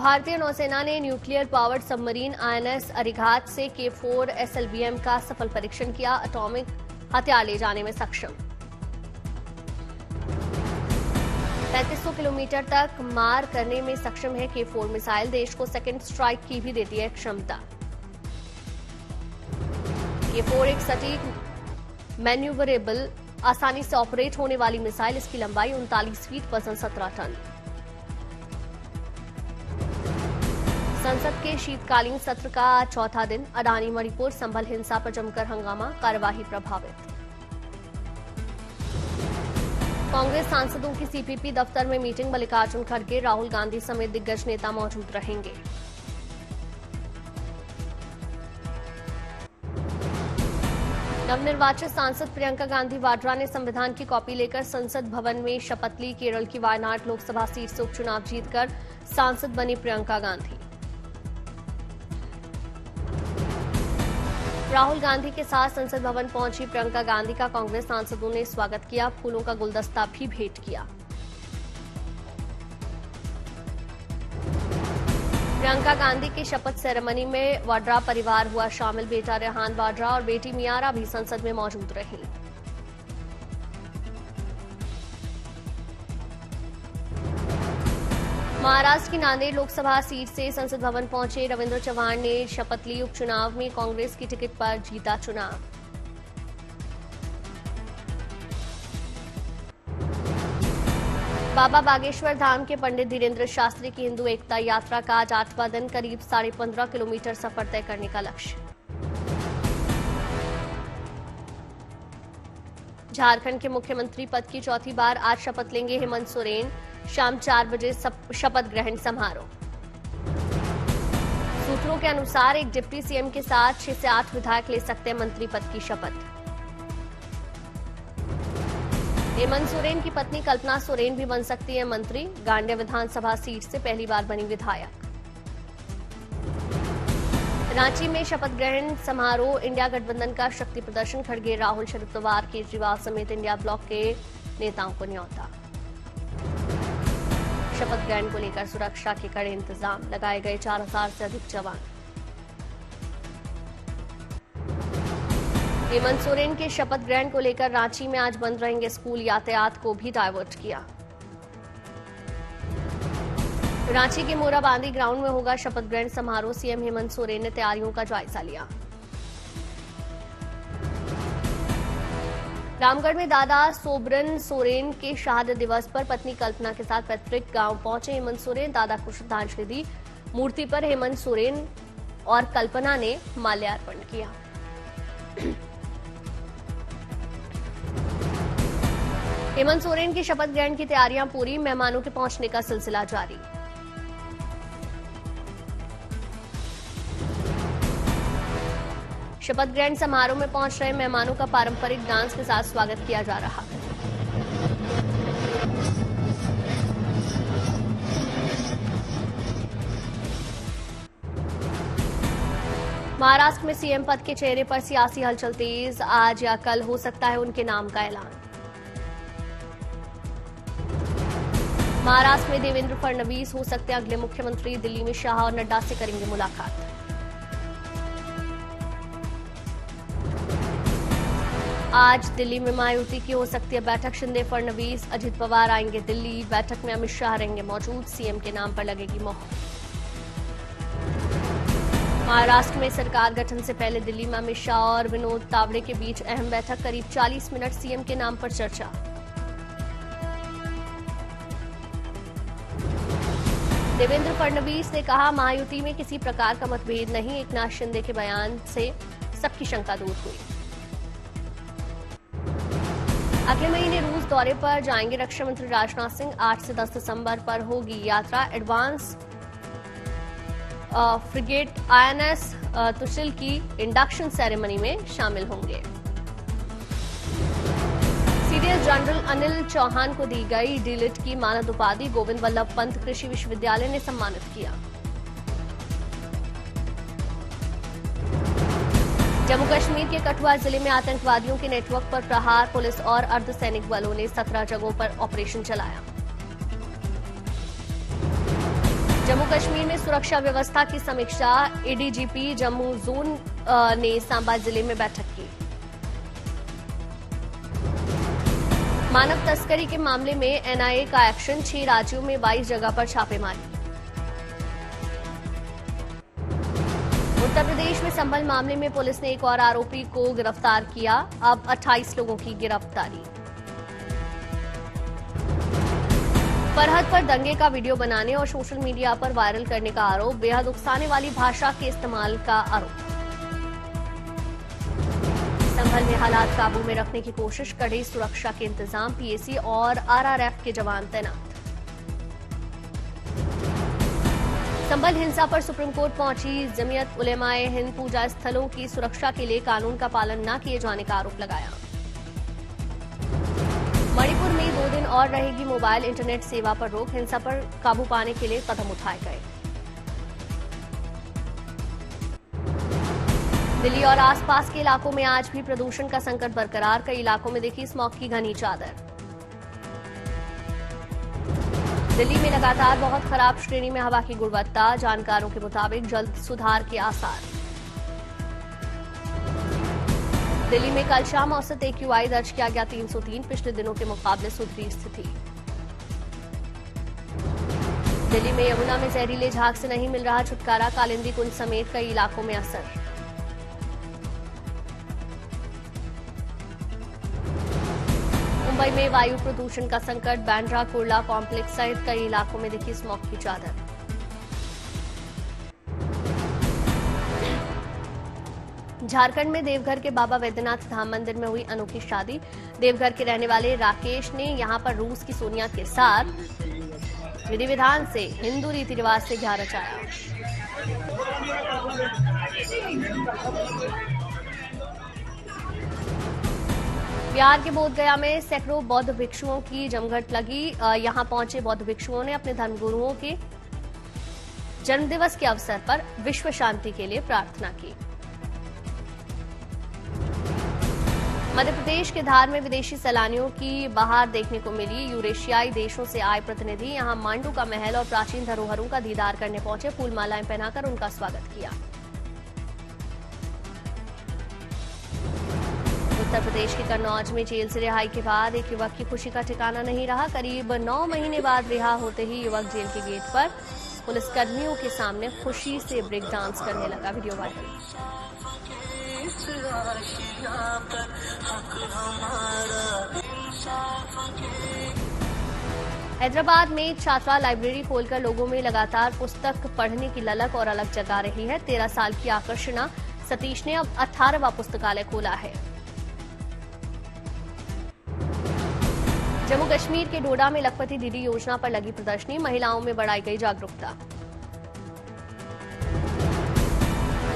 भारतीय नौसेना ने nuclear powered submarine INS Arighat से K4 SLBM का सफल परीक्षण किया। एटॉमिक हथियार ले जाने में सक्षम। 3500 किलोमीटर तक मार करने में सक्षम है K4 मिसाइल। देश को सेकेंड स्ट्राइक की भी देती है क्षमता। K4 एक सटीक मैन्यूवरेबल आसानी से ऑपरेट होने वाली मिसाइल। इसकी लंबाई 39 फीट, वजन 17 टन। संसद के शीतकालीन सत्र का चौथा दिन। अडानी मणिपुर संभल हिंसा पर जमकर हंगामा, कार्यवाही प्रभावित। कांग्रेस सांसदों की सीपीपी दफ्तर में मीटिंग। मल्लिकार्जुन खड़गे, राहुल गांधी समेत दिग्गज नेता मौजूद रहेंगे। नवनिर्वाचित सांसद प्रियंका गांधी वाड्रा ने संविधान की कॉपी लेकर संसद भवन में शपथ ली। केरल की वायनाड लोकसभा सीट से उपचुनाव जीतकर सांसद बनी प्रियंका गांधी। राहुल गांधी के साथ संसद भवन पहुंची प्रियंका गांधी का कांग्रेस सांसदों ने स्वागत किया। फूलों का गुलदस्ता भी भेंट किया। प्रियंका गांधी की शपथ सेरेमनी में वाड्रा परिवार हुआ शामिल। बेटा रेहान वाड्रा और बेटी मियारा भी संसद में मौजूद रहीं। महाराष्ट्र की नांदेड़ लोकसभा सीट से संसद भवन पहुंचे रविंद्र चव्हाण ने शपथ ली। उपचुनाव में कांग्रेस की टिकट पर जीता चुनाव। बाबा बागेश्वर धाम के पंडित धीरेन्द्र शास्त्री की हिंदू एकता यात्रा का आज 8वां दिन। करीब 15.5 किलोमीटर सफर तय करने का लक्ष्य। झारखंड के मुख्यमंत्री पद की चौथी बार आज शपथ लेंगे हेमंत सोरेन। शाम 4 बजे शपथ ग्रहण समारोह। सूत्रों के अनुसार एक डिप्टी सीएम के साथ 6 से 8 विधायक ले सकते हैं मंत्री पद की शपथ। हेमंत सोरेन की पत्नी कल्पना सोरेन भी बन सकती है मंत्री। गांडिया विधानसभा सीट से पहली बार बनी विधायक। रांची में शपथ ग्रहण समारोह। इंडिया गठबंधन का शक्ति प्रदर्शन। खड़गे, राहुल, शरद पवार, केजरीवाल समेत इंडिया ब्लॉक के नेताओं को न्यौता। शपथ ग्रहण को लेकर सुरक्षा के कड़े इंतजाम। लगाए गए 4000 से अधिक जवान। हेमंत सोरेन के शपथ ग्रहण को लेकर रांची में आज बंद रहेंगे स्कूल। यातायात को भी डायवर्ट किया। रांची के मोराबांदी ग्राउंड में होगा शपथ ग्रहण समारोह। सीएम हेमंत सोरेन ने तैयारियों का जायजा लिया। रामगढ़ में दादा सोबरन सोरेन के शहादत दिवस पर पत्नी कल्पना के साथ पैतृक गांव पहुंचे हेमंत सोरेन। दादा को श्रद्धांजलि दी। मूर्ति पर हेमंत सोरेन और कल्पना ने माल्यार्पण किया। हेमंत सोरेन की शपथ ग्रहण की तैयारियां पूरी। मेहमानों के पहुंचने का सिलसिला जारी। शपथ ग्रहण समारोह में पहुंच रहे मेहमानों का पारंपरिक डांस के साथ स्वागत किया जा रहा है। महाराष्ट्र में सीएम पद के चेहरे पर सियासी हलचल तेज। आज या कल हो सकता है उनके नाम का ऐलान। महाराष्ट्र में देवेंद्र फडणवीस हो सकते हैं अगले मुख्यमंत्री। दिल्ली में शाह और नड्डा से करेंगे मुलाकात। आज दिल्ली में महायुति की हो सकती है बैठक। शिंदे, फडणवीस, अजित पवार आएंगे दिल्ली। बैठक में अमित शाह रहेंगे मौजूद। सीएम के नाम पर लगेगी मोहर। महाराष्ट्र में सरकार गठन से पहले दिल्ली में अमित शाह और विनोद तावड़े के बीच अहम बैठक। करीब 40 मिनट सीएम के नाम पर चर्चा। देवेंद्र फडणवीस ने कहा महायुति में किसी प्रकार का मतभेद नहीं। एकनाथ शिंदे के बयान से सबकी शंका दूर हुई। अगले महीने रूस दौरे पर जाएंगे रक्षा मंत्री राजनाथ सिंह। 8 से 10 दिसंबर पर होगी यात्रा। एडवांस फ्रिगेट आईएनएस तुशिल की इंडक्शन सेरेमनी में शामिल होंगे। सीडीएस जनरल अनिल चौहान को दी गई डीलिट की मानद उपाधि। गोविंद वल्लभ पंत कृषि विश्वविद्यालय ने सम्मानित किया। जम्मू कश्मीर के कठुआ जिले में आतंकवादियों के नेटवर्क पर प्रहार। पुलिस और अर्धसैनिक बलों ने 17 जगहों पर ऑपरेशन चलाया। जम्मू कश्मीर में सुरक्षा व्यवस्था की समीक्षा, एडीजीपी जम्मू जोन ने सांबा जिले में बैठक की। मानव तस्करी के मामले में एनआईए का एक्शन, 6 राज्यों में 22 जगह पर छापेमारी। उत्तर प्रदेश में संभल मामले में पुलिस ने एक और आरोपी को गिरफ्तार किया, अब 28 लोगों की गिरफ्तारी। फरहद पर दंगे का वीडियो बनाने और सोशल मीडिया पर वायरल करने का आरोप, बेहद उकसाने वाली भाषा के इस्तेमाल का आरोप। संभल में हालात काबू में रखने की कोशिश, कड़ी सुरक्षा के इंतजाम, पीएसी और आरआरएफ के जवान तैनात। संभल हिंसा पर सुप्रीम कोर्ट पहुंची जमीयत उलेमाए हिंद, पूजा स्थलों की सुरक्षा के लिए कानून का पालन न किए जाने का आरोप लगाया। मणिपुर में 2 दिन और रहेगी मोबाइल इंटरनेट सेवा पर रोक, हिंसा पर काबू पाने के लिए कदम उठाए गए। दिल्ली और आसपास के इलाकों में आज भी प्रदूषण का संकट बरकरार, कई इलाकों में देखी स्मॉग की घनी चादर। दिल्ली में लगातार बहुत खराब श्रेणी में हवा की गुणवत्ता, जानकारों के मुताबिक जल्द सुधार के आसार। दिल्ली में कल शाम औसत AQI दर्ज किया गया 303, पिछले दिनों के मुकाबले सुधरी स्थिति। दिल्ली में यमुना में जहरीले झाग से नहीं मिल रहा छुटकारा, कालिंदी कुंज समेत कई इलाकों में असर। मुंबई में वायु प्रदूषण का संकट, बांद्रा कुर्ला कॉम्प्लेक्स सहित कई इलाकों में दिखी स्मॉग की चादर। झारखंड में देवघर के बाबा वैद्यनाथ धाम मंदिर में हुई अनोखी शादी, देवघर के रहने वाले राकेश ने यहां पर रूस की सोनिया के साथ विधि विधान से हिंदू रीति रिवाज से घ्या रचाया। बिहार के बोधगया में सैकड़ों बौद्ध भिक्षुओं की जमघट लगी, यहां पहुंचे बौद्ध भिक्षुओं ने अपने धर्मगुरुओं के जन्मदिवस के अवसर पर विश्व शांति के लिए प्रार्थना की। मध्य प्रदेश के धार में विदेशी सैलानियों की बहार देखने को मिली, यूरेशियाई देशों से आए प्रतिनिधि यहां मांडू का महल और प्राचीन धरोहरों का दीदार करने पहुंचे, फूलमालाएं पहनाकर उनका स्वागत किया। उत्तर प्रदेश के कन्नौज में जेल से रिहाई के बाद एक युवक की खुशी का ठिकाना नहीं रहा, करीब 9 महीने बाद रिहा होते ही युवक जेल के गेट पर पुलिसकर्मियों के सामने खुशी से ब्रेक डांस करने लगा, वीडियो वायरल। हैदराबाद में एक छात्रा लाइब्रेरी खोलकर लोगों में लगातार पुस्तक पढ़ने की ललक और अलग जगा रही है। 13 साल की आकर्षणा सतीश ने अब 18वां पुस्तकालय खोला है। जम्मू कश्मीर के डोडा में लखपति दीदी योजना पर लगी प्रदर्शनी, महिलाओं में बढ़ाई गई जागरूकता।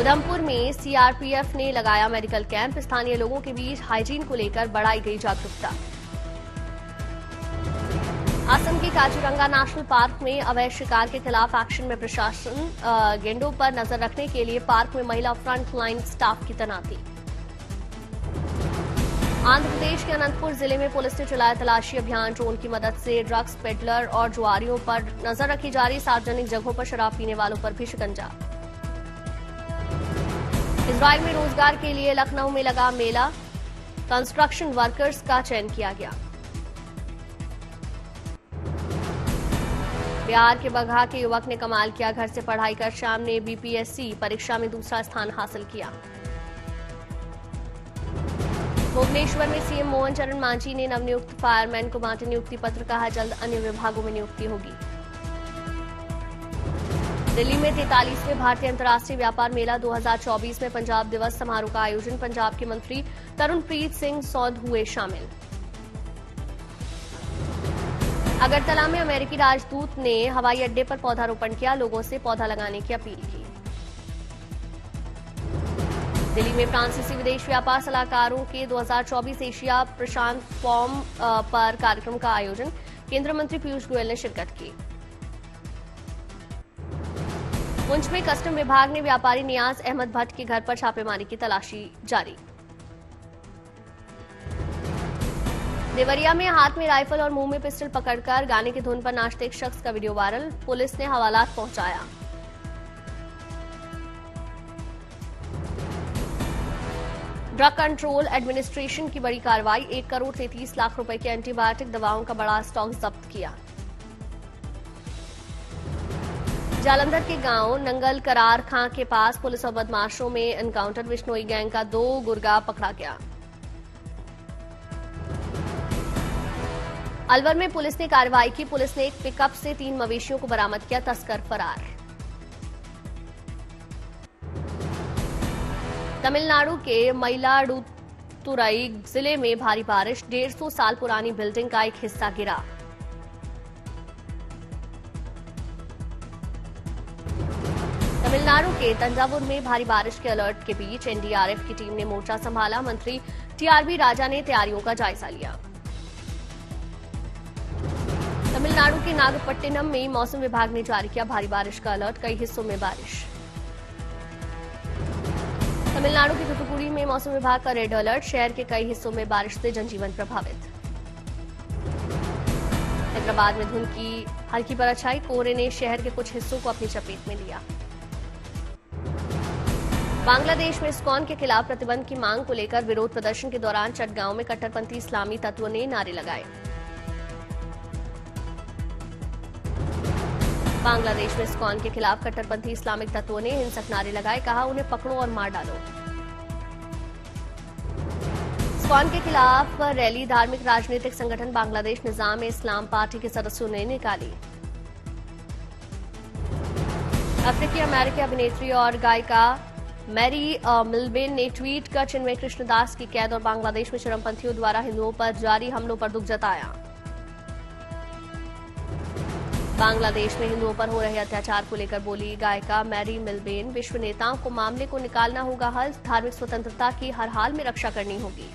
उधमपुर में सीआरपीएफ ने लगाया मेडिकल कैंप, स्थानीय लोगों के बीच हाइजीन को लेकर बढ़ाई गई जागरूकता। असम के काजीरंगा नेशनल पार्क में अवैध शिकार के खिलाफ एक्शन में प्रशासन, गेंडों पर नजर रखने के लिए पार्क में महिला फ्रंट लाइन स्टाफ की तैनाती। आंध्र प्रदेश के अनंतपुर जिले में पुलिस ने चलाया तलाशी अभियान, ड्रोन की मदद से ड्रग्स पेडलर और जुआरियों पर नजर रखी जा रही, सार्वजनिक जगहों पर शराब पीने वालों पर भी शिकंजा। इजराइल में रोजगार के लिए लखनऊ में लगा मेला, कंस्ट्रक्शन वर्कर्स का चयन किया गया। बिहार के बगहा के युवक ने कमाल किया, घर से पढ़ाई कर शाम ने बीपीएससी परीक्षा में दूसरा स्थान हासिल किया। भुवनेश्वर में सीएम मोहन चरण मांझी ने नवनियुक्त फायरमैन को बांटे नियुक्ति पत्र, कहा जल्द अन्य विभागों में नियुक्ति होगी। दिल्ली में 43वें भारतीय अंतर्राष्ट्रीय व्यापार मेला 2024 में पंजाब दिवस समारोह का आयोजन, पंजाब के मंत्री तरुणप्रीत सिंह सौद हुए शामिल। अगरतला में अमेरिकी राजदूत ने हवाई अड्डे पर पौधारोपण किया, लोगों से पौधा लगाने की अपील की। दिल्ली में फ्रांसीसी विदेश व्यापार सलाहकारों के 2024 एशिया प्रशांत फोरम पर कार्यक्रम का आयोजन, केंद्रीय मंत्री पीयूष गोयल ने शिरकत की। पुंछ में कस्टम विभाग ने व्यापारी नियाज अहमद भट्ट के घर पर छापेमारी की, तलाशी जारी। देवरिया में हाथ में राइफल और मुंह में पिस्टल पकड़कर गाने की धुन पर नाचते एक शख्स का वीडियो वायरल, पुलिस ने हवालात पहुंचाया। ड्रग कंट्रोल एडमिनिस्ट्रेशन की बड़ी कार्रवाई, 1 करोड़ 33 लाख रुपए की एंटीबायोटिक दवाओं का बड़ा स्टॉक जब्त किया। जालंधर के गांव नंगल करार खां के पास पुलिस और बदमाशों में एनकाउंटर, विश्नोई गैंग का 2 गुर्गा पकड़ा गया। अलवर में पुलिस ने कार्रवाई की, पुलिस ने एक पिकअप से 3 मवेशियों को बरामद किया, तस्कर फरार। तमिलनाडु के मयिलाडुतुरई जिले में भारी बारिश, 150 साल पुरानी बिल्डिंग का एक हिस्सा गिरा। तमिलनाडु के तंजावुर में भारी बारिश के अलर्ट के बीच एनडीआरएफ की टीम ने मोर्चा संभाला, मंत्री टीआरबी राजा ने तैयारियों का जायजा लिया। तमिलनाडु के नागपट्टिनम में मौसम विभाग ने जारी किया भारी बारिश का अलर्ट, कई हिस्सों में बारिश। तमिलनाडु के थुथुकुडी में मौसम विभाग का रेड अलर्ट, शहर के कई हिस्सों में बारिश से जनजीवन प्रभावित। हैदराबाद में धुंध की हल्की बरछाई छाई, कोहरे ने शहर के कुछ हिस्सों को अपनी चपेट में लिया। बांग्लादेश में इस्कॉन के खिलाफ प्रतिबंध की मांग को लेकर विरोध प्रदर्शन के दौरान चटगांव में कट्टरपंथी इस्लामी तत्वों ने नारे लगाए। बांग्लादेश में इस्कॉन के खिलाफ कट्टरपंथी इस्लामिक तत्वों ने हिंसक नारे लगाए, कहा उन्हें पकड़ो और मार डालो। इस्कॉन के खिलाफ रैली धार्मिक राजनीतिक संगठन बांग्लादेश निजाम-ए-इस्लाम पार्टी के सदस्यों ने निकाली। अफ्रीकी अमेरिकी अभिनेत्री और गायिका मैरी मिलबेन ने ट्वीट कर चिन्मय कृष्णदास की कैद और बांग्लादेश में चरमपंथियों द्वारा हिंदुओं पर जारी हमलों पर दुख जताया। बांग्लादेश में हिंदुओं पर हो रहे अत्याचार को लेकर बोली गायिका मैरी मिलबेन, विश्व नेताओं को मामले को निकालना होगा हल, धार्मिक स्वतंत्रता की हर हाल में रक्षा करनी होगी।